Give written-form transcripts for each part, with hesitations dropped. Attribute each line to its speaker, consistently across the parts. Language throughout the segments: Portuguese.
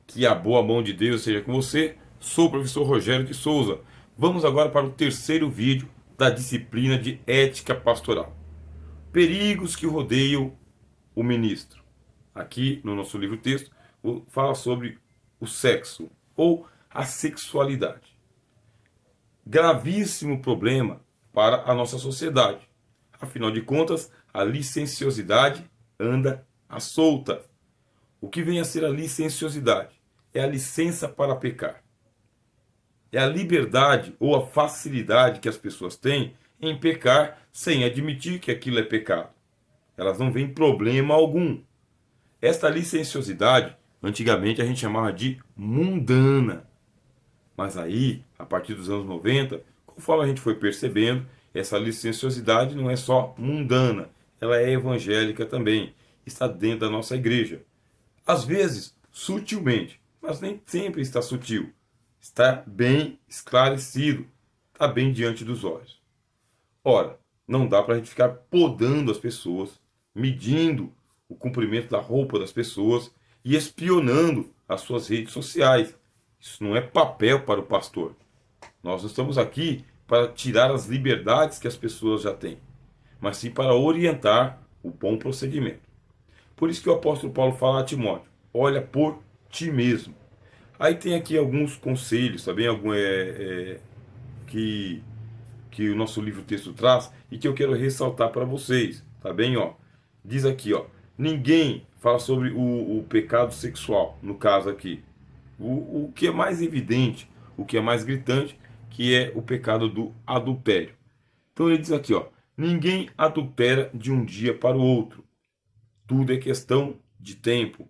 Speaker 1: Que a boa mão de Deus seja com você. Sou o professor Rogério de Souza. Vamos agora para o terceiro vídeo da disciplina de ética pastoral. Perigos que rodeiam o ministro. Aqui no nosso livro-texto fala sobre o sexo ou a sexualidade. Gravíssimo problema para a nossa sociedade. Afinal de contas, a licenciosidade anda à solta. O que vem a ser a licenciosidade? É a licença para pecar. É a liberdade ou a facilidade que as pessoas têm em pecar sem admitir que aquilo é pecado. Elas não veem problema algum. Esta licenciosidade, antigamente a gente chamava de mundana. Mas aí, a partir dos anos 90, conforme a gente foi percebendo, essa licenciosidade não é só mundana, ela é evangélica também, está dentro da nossa igreja. Às vezes, sutilmente, mas nem sempre está sutil. Está bem esclarecido, está bem diante dos olhos. Ora, não dá para a gente ficar podando as pessoas, medindo o comprimento da roupa das pessoas e espionando as suas redes sociais. Isso não é papel para o pastor. Nós não estamos aqui para tirar as liberdades que as pessoas já têm, mas sim para orientar o bom procedimento. Por isso que o apóstolo Paulo fala a Timóteo: olha por ti mesmo. Aí tem aqui alguns conselhos, tá bem? Que o nosso livro-texto traz e que eu quero ressaltar para vocês, tá bem? Ó, diz aqui, ó, ninguém fala sobre o pecado sexual, no caso aqui. O que é mais evidente, o que é mais gritante, que é o pecado do adultério. Então ele diz aqui, ó, ninguém adultera de um dia para o outro. Tudo é questão de tempo.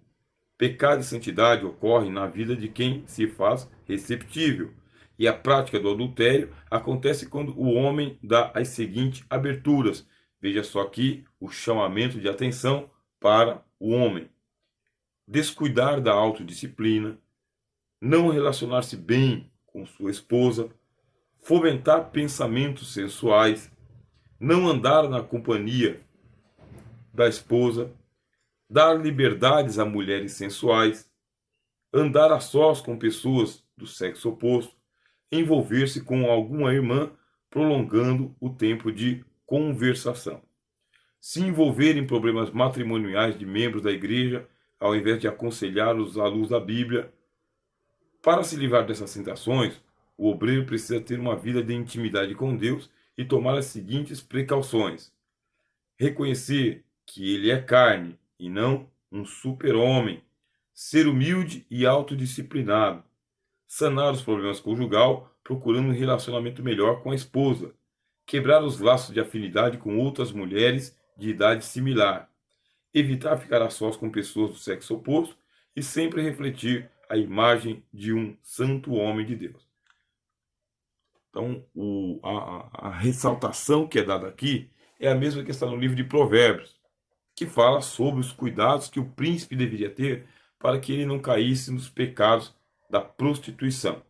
Speaker 1: Pecado e santidade ocorrem na vida de quem se faz receptível. E a prática do adultério acontece quando o homem dá as seguintes aberturas. Veja só aqui o chamamento de atenção para o homem: descuidar da autodisciplina, não relacionar-se bem com sua esposa, fomentar pensamentos sensuais, não andar na companhia da esposa, dar liberdades a mulheres sensuais, andar a sós com pessoas do sexo oposto, envolver-se com alguma irmã, prolongando o tempo de conversação. Se envolver em problemas matrimoniais de membros da igreja, ao invés de aconselhá-los à luz da Bíblia. Para se livrar dessas tentações, o obreiro precisa ter uma vida de intimidade com Deus e tomar as seguintes precauções: reconhecer que ele é carne e não um super-homem, ser humilde e autodisciplinado, sanar os problemas conjugal procurando um relacionamento melhor com a esposa, quebrar os laços de afinidade com outras mulheres de idade similar, evitar ficar a sós com pessoas do sexo oposto e sempre refletir a imagem de um santo homem de Deus. Então, a ressaltação que é dada aqui é a mesma que está no livro de Provérbios, que fala sobre os cuidados que o príncipe deveria ter para que ele não caísse nos pecados da prostituição.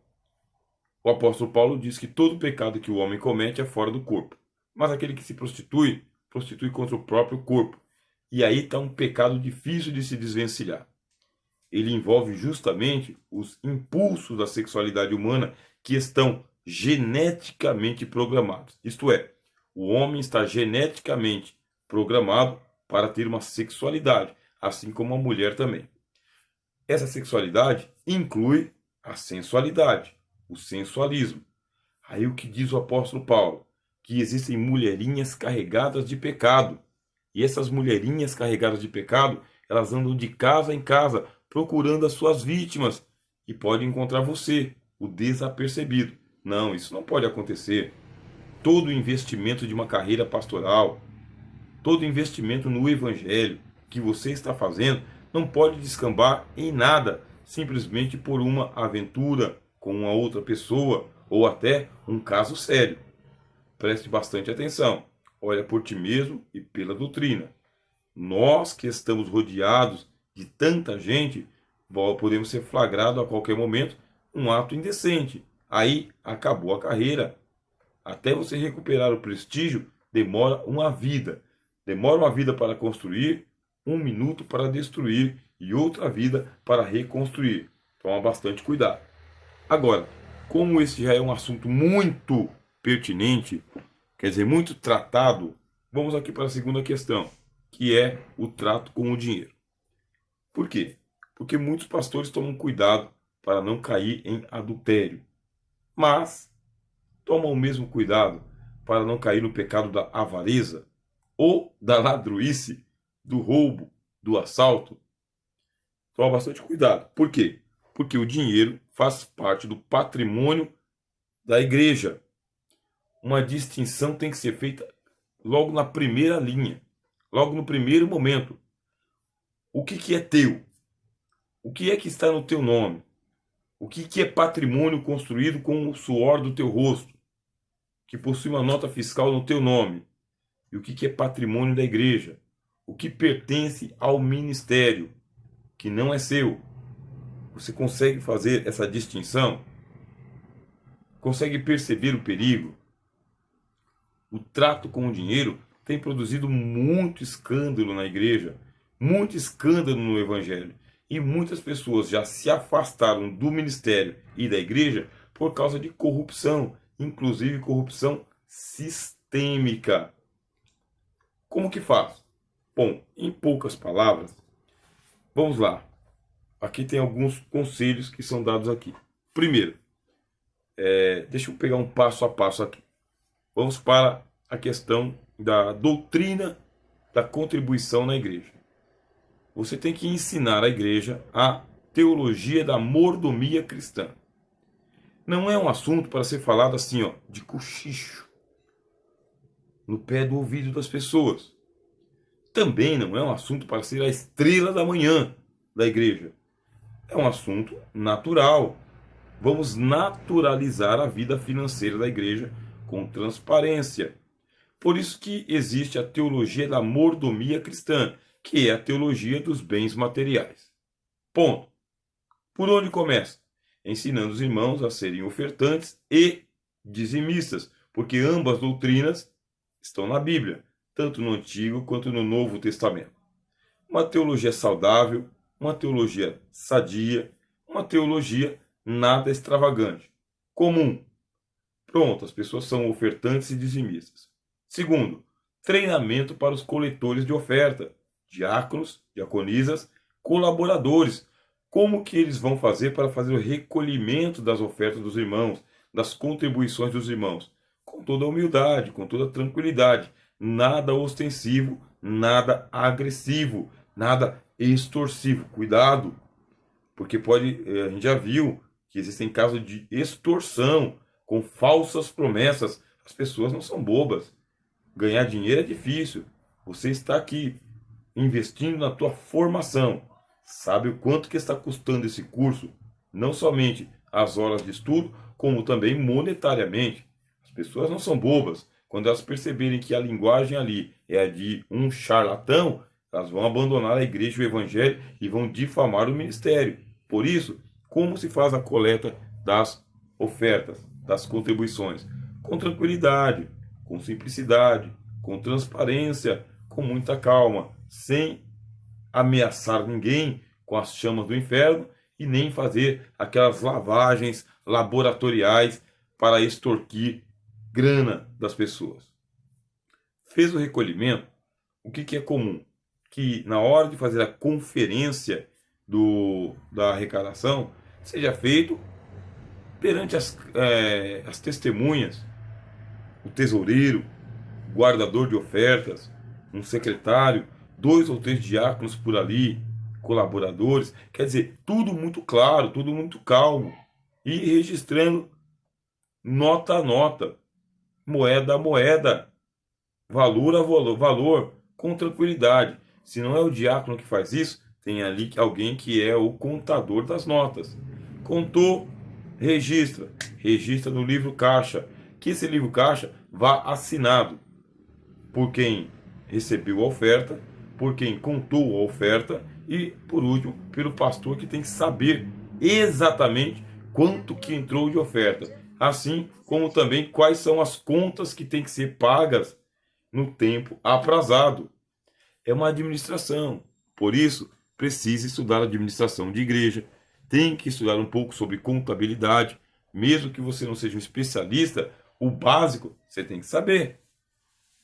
Speaker 1: O apóstolo Paulo diz que todo pecado que o homem comete é fora do corpo, mas aquele que se prostitui, prostitui contra o próprio corpo. E aí está um pecado difícil de se desvencilhar. Ele envolve justamente os impulsos da sexualidade humana que estão geneticamente programados. Isto é, o homem está geneticamente programado para ter uma sexualidade, assim como a mulher também. Essa sexualidade inclui a sensualidade, o sensualismo. Aí o que diz o apóstolo Paulo? Que existem mulherinhas carregadas de pecado. E essas mulherinhas carregadas de pecado, elas andam de casa em casa, procurando as suas vítimas. E pode encontrar você, o desapercebido. Não, isso não pode acontecer. Todo investimento de uma carreira pastoral, todo investimento no evangelho que você está fazendo, não pode descambar em nada, simplesmente por uma aventura com uma outra pessoa ou até um caso sério. Preste bastante atenção. Olha por ti mesmo e pela doutrina. Nós que estamos rodeados de tanta gente, podemos ser flagrados a qualquer momento um ato indecente. Aí acabou a carreira. Até você recuperar o prestígio, demora uma vida. Demora uma vida para construir, um minuto para destruir e outra vida para reconstruir. Toma bastante cuidado. Agora, como esse já é um assunto muito pertinente, quer dizer, muito tratado, vamos aqui para a segunda questão, que é o trato com o dinheiro. Por quê? Porque muitos pastores tomam cuidado para não cair em adultério, mas tomam o mesmo cuidado para não cair no pecado da avareza ou da ladruice, do roubo, do assalto. Toma bastante cuidado. Por quê? Porque o dinheiro faz parte do patrimônio da igreja. Uma distinção tem que ser feita logo na primeira linha, logo no primeiro momento. O que é teu? O que é que está no teu nome? O que é patrimônio construído com o suor do teu rosto, que possui uma nota fiscal no teu nome? E o que é patrimônio da igreja? O que pertence ao ministério, que não é seu? Você consegue fazer essa distinção? Consegue perceber o perigo? O trato com o dinheiro tem produzido muito escândalo na igreja, muito escândalo no evangelho. E muitas pessoas já se afastaram do ministério e da igreja por causa de corrupção, inclusive corrupção sistêmica. Como que faz? Bom, em poucas palavras, vamos lá. Aqui tem alguns conselhos que são dados aqui. Primeiro, deixa eu pegar um passo a passo aqui. Vamos para a questão da doutrina da contribuição na igreja. Você tem que ensinar à igreja a teologia da mordomia cristã. Não é um assunto para ser falado assim, ó, de cochicho, no pé do ouvido das pessoas. Também não é um assunto para ser a estrela da manhã da igreja. É um assunto natural. Vamos naturalizar a vida financeira da igreja com transparência. Por isso que existe a teologia da mordomia cristã, que é a teologia dos bens materiais. Ponto. Por onde começa? Ensinando os irmãos a serem ofertantes e dizimistas, porque ambas doutrinas estão na Bíblia, tanto no Antigo quanto no Novo Testamento. Uma teologia saudável, uma teologia sadia, uma teologia nada extravagante. Comum. Pronto, as pessoas são ofertantes e dizimistas. Segundo, treinamento para os coletores de oferta, diáconos, diaconisas, colaboradores. Como que eles vão fazer para fazer o recolhimento das ofertas dos irmãos, das contribuições dos irmãos? Com toda humildade, com toda tranquilidade. Nada ostensivo, nada agressivo, nada extorsivo. Cuidado, porque a gente já viu que existem casos de extorsão, com falsas promessas. As pessoas não são bobas. Ganhar dinheiro é difícil. Você está aqui investindo na tua formação. Sabe o quanto que está custando esse curso? Não somente as horas de estudo, como também monetariamente. As pessoas não são bobas. Quando elas perceberem que a linguagem ali é a de um charlatão, elas vão abandonar a igreja e o evangelho e vão difamar o ministério. Por isso, como se faz a coleta das ofertas, das contribuições? Com tranquilidade, com simplicidade, com transparência, com muita calma, sem ameaçar ninguém com as chamas do inferno e nem fazer aquelas lavagens laboratoriais para extorquir grana das pessoas. Fez o recolhimento, o que é comum? Que na hora de fazer a conferência da arrecadação, seja feito perante as testemunhas, o tesoureiro, o guardador de ofertas, um secretário, 2 ou 3 diáconos por ali, colaboradores, quer dizer, tudo muito claro, tudo muito calmo, e registrando nota a nota, moeda a moeda, valor a valor, com tranquilidade. Se não é o diácono que faz isso, tem ali alguém que é o contador das notas. Contou, registra no livro caixa, que esse livro caixa vá assinado por quem recebeu a oferta, por quem contou a oferta e, por último, pelo pastor, que tem que saber exatamente quanto que entrou de oferta, assim como também quais são as contas que têm que ser pagas no tempo aprazado. É uma administração. Por isso, precisa estudar administração de igreja, tem que estudar um pouco sobre contabilidade. Mesmo que você não seja um especialista, o básico você tem que saber.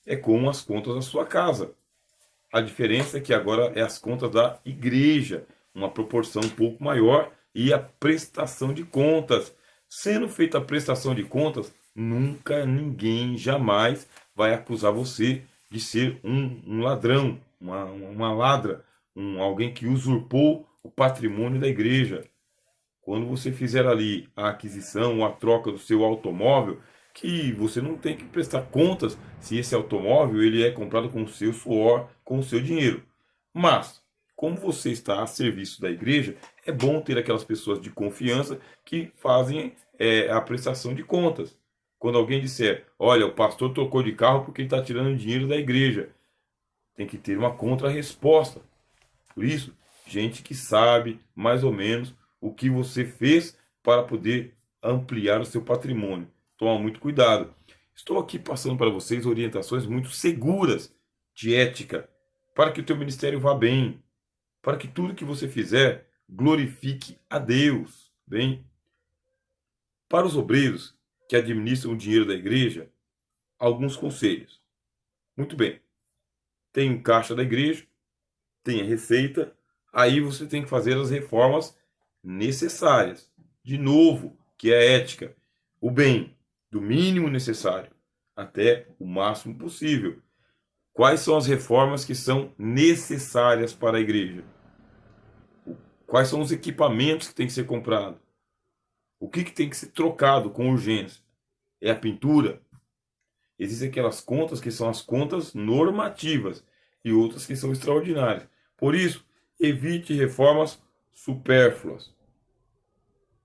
Speaker 1: É como as contas da sua casa. A diferença é que agora é as contas da igreja, uma proporção um pouco maior, e a prestação de contas. Sendo feita a prestação de contas, nunca ninguém jamais vai acusar você de ser um ladrão, uma ladra, alguém que usurpou o patrimônio da igreja. Quando você fizer ali a aquisição ou a troca do seu automóvel, que você não tem que prestar contas se esse automóvel ele é comprado com o seu suor, com o seu dinheiro. Mas, como você está a serviço da igreja, é bom ter aquelas pessoas de confiança que fazem a prestação de contas. Quando alguém disser, olha, o pastor trocou de carro porque ele está tirando dinheiro da igreja, tem que ter uma contra-resposta. Por isso, gente que sabe mais ou menos o que você fez para poder ampliar o seu patrimônio. Toma muito cuidado. Estou aqui passando para vocês orientações muito seguras de ética, para que o teu ministério vá bem, para que tudo que você fizer glorifique a Deus. Bem, para os obreiros que administram o dinheiro da igreja, alguns conselhos. Muito bem. Tem um caixa da igreja, tem a receita, aí você tem que fazer as reformas necessárias. De novo, que é a ética. O bem, do mínimo necessário até o máximo possível. Quais são as reformas que são necessárias para a igreja? Quais são os equipamentos que tem que ser comprado? O que tem que ser trocado com urgência? É a pintura? Existem aquelas contas que são as contas normativas e outras que são extraordinárias. Por isso, evite reformas supérfluas.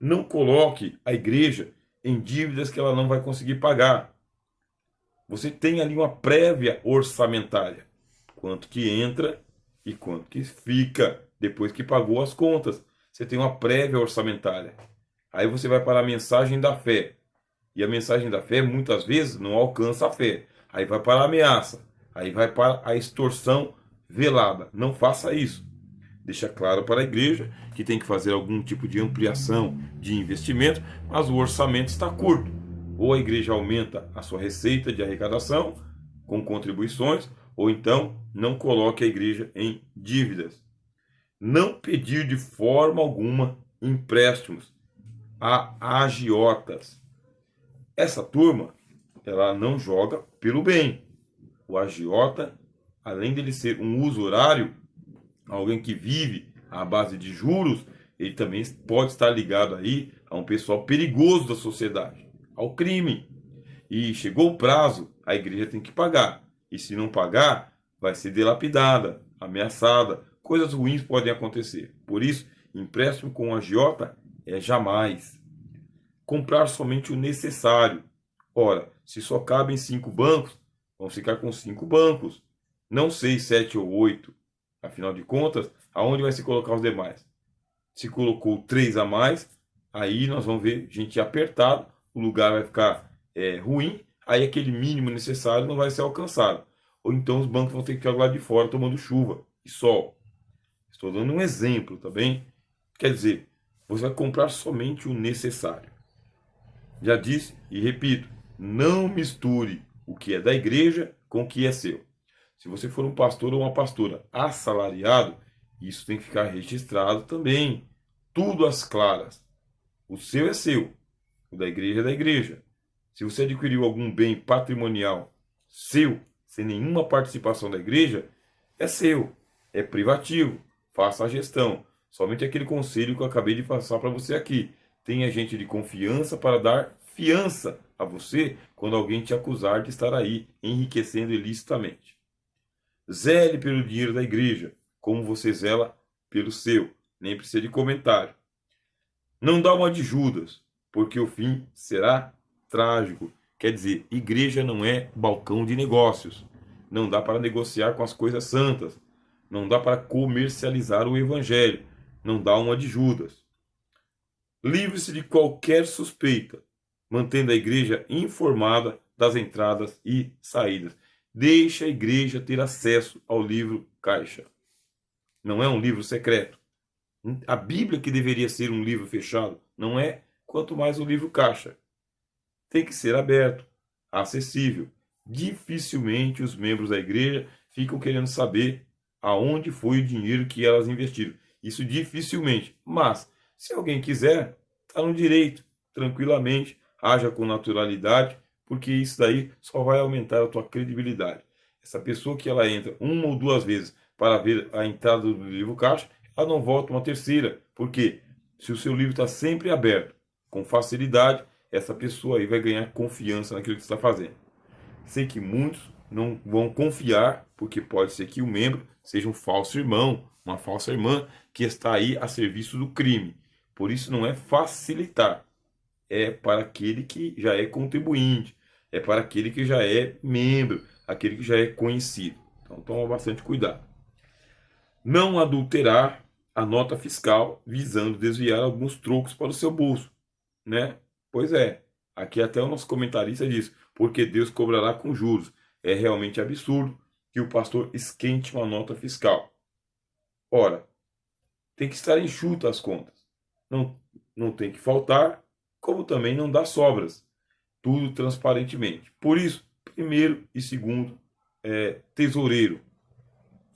Speaker 1: Não coloque a igreja em dívidas que ela não vai conseguir pagar. Você tem ali uma prévia orçamentária. Quanto que entra e quanto que fica depois que pagou as contas. Você tem uma prévia orçamentária. Aí você vai para a mensagem da fé. E a mensagem da fé muitas vezes não alcança a fé. Aí vai para a ameaça. Aí vai para a extorsão velada. Não faça isso. Deixa claro para a igreja que tem que fazer algum tipo de ampliação de investimento, mas o orçamento está curto. Ou a igreja aumenta a sua receita de arrecadação com contribuições, ou então não coloque a igreja em dívidas. Não pedir de forma alguma empréstimos a agiotas. Essa turma, ela não joga pelo bem. O agiota, além dele ser um usurário, alguém que vive à base de juros, ele também pode estar ligado aí a um pessoal perigoso da sociedade, ao crime. E chegou o prazo, a igreja tem que pagar. E se não pagar, vai ser dilapidada, ameaçada. Coisas ruins podem acontecer. Por isso, empréstimo com agiota é jamais. Comprar somente o necessário. Ora, se só cabem 5 bancos, vamos ficar com 5 bancos. Não 6, 7 ou 8. Afinal de contas, aonde vai se colocar os demais? Se colocou 3 a mais, aí nós vamos ver gente apertado, o lugar vai ficar ruim, aí aquele mínimo necessário não vai ser alcançado. Ou então os bancos vão ter que ficar lá de fora tomando chuva e sol. Estou dando um exemplo, tá bem? Quer dizer, você vai comprar somente o necessário. Já disse e repito, não misture o que é da igreja com o que é seu. Se você for um pastor ou uma pastora assalariado, isso tem que ficar registrado também. Tudo às claras. O seu é seu. O da igreja é da igreja. Se você adquiriu algum bem patrimonial seu, sem nenhuma participação da igreja, é seu. É privativo. Faça a gestão. Somente aquele conselho que eu acabei de passar para você aqui. Tenha gente de confiança para dar fiança a você quando alguém te acusar de estar aí enriquecendo ilicitamente. Zele pelo dinheiro da igreja, como você zela pelo seu. Nem precisa de comentário. Não dá uma de Judas, porque o fim será trágico. Quer dizer, igreja não é balcão de negócios. Não dá para negociar com as coisas santas. Não dá para comercializar o evangelho. Não dá uma de Judas. Livre-se de qualquer suspeita, mantendo a igreja informada das entradas e saídas. Deixe a igreja ter acesso ao livro caixa. Não é um livro secreto. A Bíblia que deveria ser um livro fechado, não é? Quanto mais o livro caixa. Tem que ser aberto, acessível. Dificilmente os membros da igreja ficam querendo saber aonde foi o dinheiro que elas investiram. Isso dificilmente. Mas, se alguém quiser, está no direito, tranquilamente, haja com naturalidade, porque isso daí só vai aumentar a tua credibilidade. Essa pessoa que ela entra uma ou duas vezes para ver a entrada do livro caixa, ela não volta uma terceira. Porque se o seu livro está sempre aberto, com facilidade, essa pessoa aí vai ganhar confiança naquilo que está fazendo. Sei que muitos não vão confiar, porque pode ser que o membro seja um falso irmão, uma falsa irmã que está aí a serviço do crime. Por isso não é facilitar, é para aquele que já é contribuinte, é para aquele que já é membro, aquele que já é conhecido. Então toma bastante cuidado. Não adulterar a nota fiscal visando desviar alguns trocos para o seu bolso, né? Pois é, aqui até o nosso comentarista diz, porque Deus cobrará com juros. É realmente absurdo que o pastor esquente uma nota fiscal. Ora, tem que estar enxuta as contas. Não, não tem que faltar, como também não dá sobras. Tudo transparentemente. Por isso, primeiro e segundo, tesoureiro.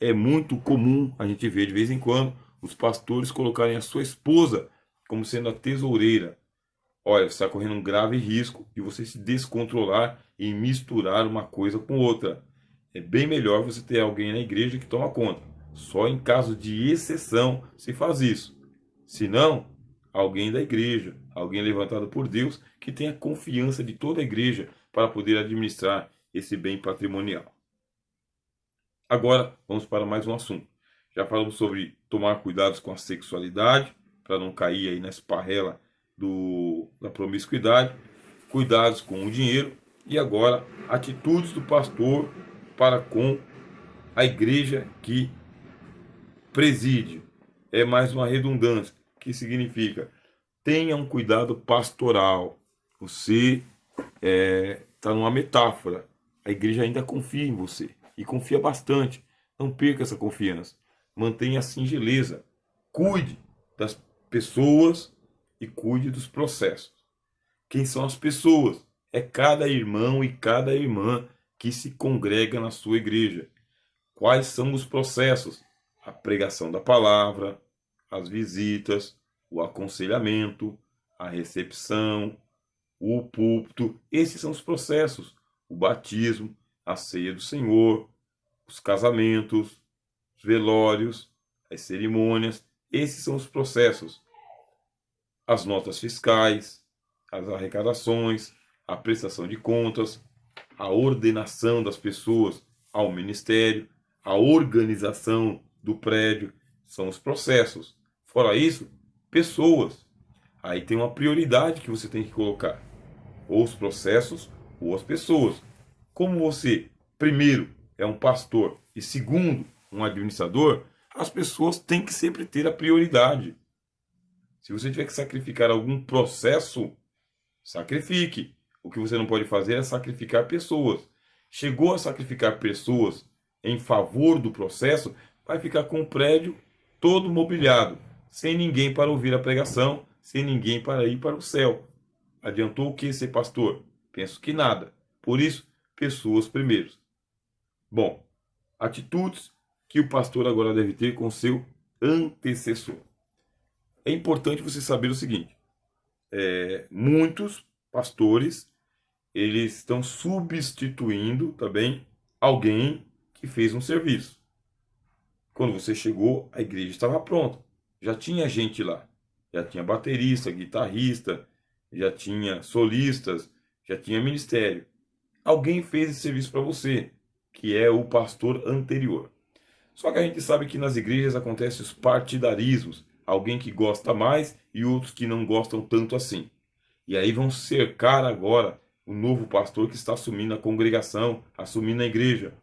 Speaker 1: É muito comum a gente ver de vez em quando os pastores colocarem a sua esposa como sendo a tesoureira. Olha, você está correndo um grave risco de você se descontrolar e misturar uma coisa com outra. É bem melhor você ter alguém na igreja que toma conta. Só em caso de exceção se faz isso. Se não, alguém da igreja, alguém levantado por Deus, que tenha confiança de toda a igreja para poder administrar esse bem patrimonial. Agora, vamos para mais um assunto. Já falamos sobre tomar cuidados com a sexualidade, para não cair aí na esparrela da promiscuidade, cuidados com o dinheiro e agora atitudes do pastor para com a igreja que preside. É mais uma redundância, que significa tenha um cuidado pastoral. Você está numa metáfora. A igreja ainda confia em você e confia bastante. Não perca essa confiança. Mantenha a singeleza. Cuide das pessoas e cuide dos processos. Quem são as pessoas? É cada irmão e cada irmã que se congrega na sua igreja. Quais são os processos? A pregação da palavra, as visitas, o aconselhamento, a recepção, o púlpito. Esses são os processos. O batismo, a ceia do Senhor, os casamentos, os velórios, as cerimônias. Esses são os processos. As notas fiscais, as arrecadações, a prestação de contas, a ordenação das pessoas ao ministério, a organização do prédio, são os processos. Fora isso, pessoas. Aí tem uma prioridade que você tem que colocar. Ou os processos ou as pessoas. Como você, primeiro, é um pastor e segundo, um administrador, as pessoas têm que sempre ter a prioridade. Se você tiver que sacrificar algum processo, sacrifique. O que você não pode fazer é sacrificar pessoas. Chegou a sacrificar pessoas em favor do processo, vai ficar com o prédio todo mobiliado, sem ninguém para ouvir a pregação, sem ninguém para ir para o céu. Adiantou o que ser pastor? Penso que nada. Por isso, pessoas primeiro. Bom, atitudes que o pastor agora deve ter com seu antecessor. É importante você saber o seguinte: muitos pastores eles estão substituindo também alguém que fez um serviço. Quando você chegou, a igreja estava pronta. Já tinha gente lá. Já tinha baterista, guitarrista, já tinha solistas, já tinha ministério. Alguém fez esse serviço para você, que é o pastor anterior. Só que a gente sabe que nas igrejas acontecem os partidarismos. Alguém que gosta mais e outros que não gostam tanto assim. E aí vão cercar agora o novo pastor que está assumindo a congregação, assumindo a igreja.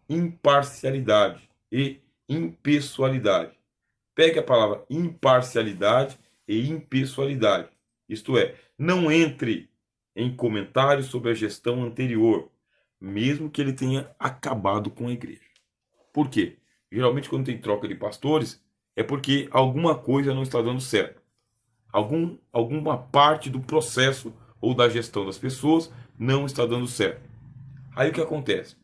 Speaker 1: Imparcialidade e impessoalidade. Pegue a palavra imparcialidade e impessoalidade. Isto é, não entre em comentários sobre a gestão anterior, mesmo que ele tenha acabado com a igreja. Por quê? Geralmente quando tem troca de pastores, é porque alguma coisa não está dando certo. Alguma parte do processo ou da gestão das pessoas não está dando certo. Aí o que acontece?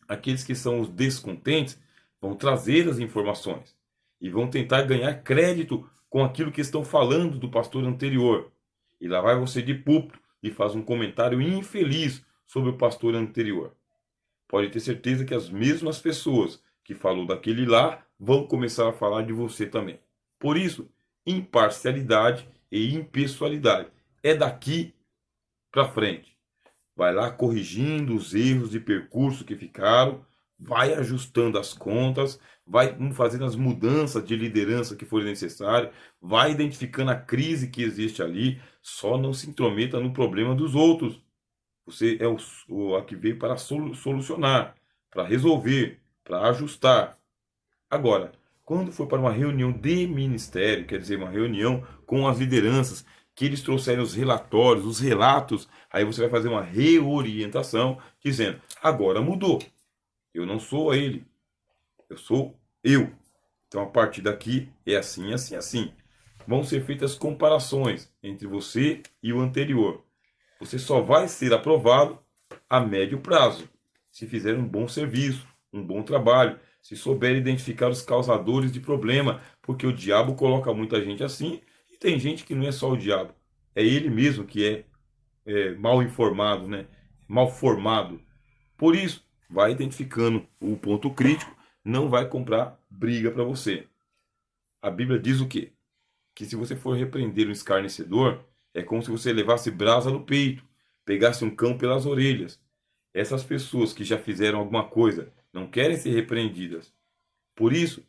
Speaker 1: Aqueles que são os descontentes vão trazer as informações e vão tentar ganhar crédito com aquilo que estão falando do pastor anterior. E lá vai você de púlpito e faz um comentário infeliz sobre o pastor anterior. Pode ter certeza que as mesmas pessoas que falou daquele lá vão começar a falar de você também. Por isso, imparcialidade e impessoalidade. É daqui para frente. Vai lá corrigindo os erros de percurso que ficaram, vai ajustando as contas, vai fazendo as mudanças de liderança que forem necessárias, vai identificando a crise que existe ali, só não se intrometa no problema dos outros. Você é a que veio para solucionar, para resolver, para ajustar. Agora, quando for para uma reunião de ministério, quer dizer, uma reunião com as lideranças, que eles trouxerem os relatórios, os relatos, aí você vai fazer uma reorientação, dizendo, agora mudou. Eu não sou ele, eu sou eu. Então, a partir daqui, é assim, assim, assim. Vão ser feitas comparações entre você e o anterior. Você só vai ser aprovado a médio prazo, se fizer um bom serviço, um bom trabalho, se souber identificar os causadores de problema, porque o diabo coloca muita gente assim, e tem gente que não é só o diabo, é ele mesmo que é mal informado, né? Mal formado. Por isso, vai identificando o ponto crítico, não vai comprar briga para você. A Bíblia diz o quê? Que se você for repreender um escarnecedor, é como se você levasse brasa no peito, pegasse um cão pelas orelhas. Essas pessoas que já fizeram alguma coisa não querem ser repreendidas. Por isso,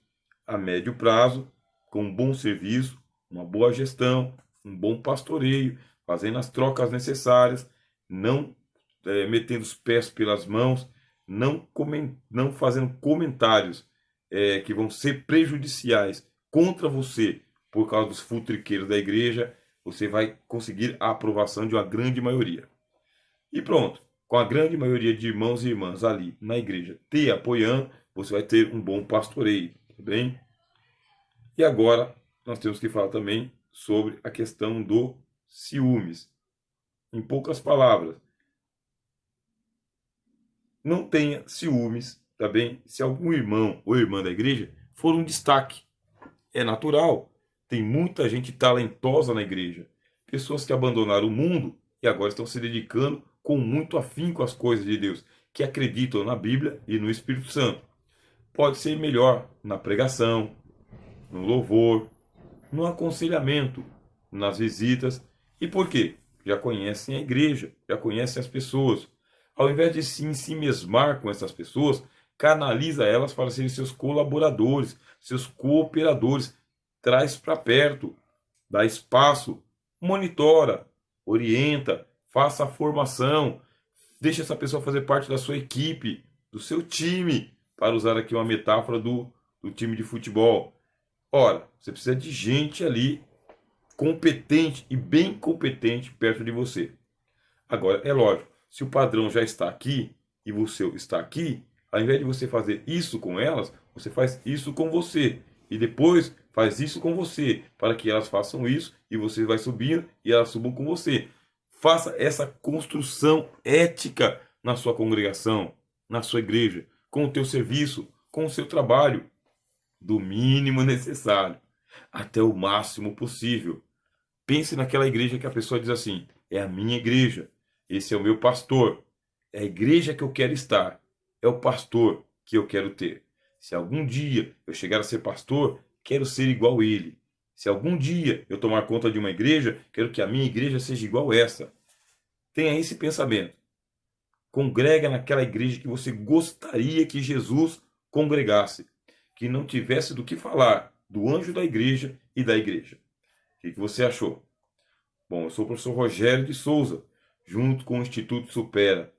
Speaker 1: a médio prazo, com um bom serviço, uma boa gestão, um bom pastoreio, fazendo as trocas necessárias, não metendo os pés pelas mãos, não fazendo comentários que vão ser prejudiciais contra você por causa dos futriqueiros da igreja, você vai conseguir a aprovação de uma grande maioria. E pronto, com a grande maioria de irmãos e irmãs ali na igreja te apoiando, você vai ter um bom pastoreio, tá bem? E agora nós temos que falar também sobre a questão do ciúmes. Em poucas palavras, não tenha ciúmes, tá bem? Se algum irmão ou irmã da igreja for um destaque, é natural. Tem muita gente talentosa na igreja. Pessoas que abandonaram o mundo e agora estão se dedicando com muito afinco às coisas de Deus, que acreditam na Bíblia e no Espírito Santo. Pode ser melhor na pregação, no louvor, no aconselhamento, nas visitas. E por quê? Já conhecem a igreja, já conhecem as pessoas. Ao invés de se ensimesmar com essas pessoas, canaliza elas para serem seus colaboradores, seus cooperadores. Traz para perto, dá espaço, monitora, orienta, faça a formação, deixa essa pessoa fazer parte da sua equipe, do seu time, para usar aqui uma metáfora do time de futebol. Ora, você precisa de gente ali competente e bem competente perto de você. Agora, é lógico, se o padrão já está aqui e você está aqui, ao invés de você fazer isso com elas, você faz isso com você. E depois faz isso com você, para que elas façam isso e você vai subindo e elas subam com você. Faça essa construção ética na sua congregação, na sua igreja, com o teu serviço, com o seu trabalho, do mínimo necessário até o máximo possível. Pense naquela igreja que a pessoa diz assim: é a minha igreja, esse é o meu pastor, é a igreja que eu quero estar, é o pastor que eu quero ter. Se algum dia eu chegar a ser pastor, quero ser igual a ele. Se algum dia eu tomar conta de uma igreja, quero que a minha igreja seja igual a essa. Tenha esse pensamento. Congrega naquela igreja que você gostaria que Jesus congregasse, que não tivesse do que falar do anjo da igreja e da igreja. O que você achou? Bom, eu sou o professor Rogério de Souza, junto com o Instituto Supera.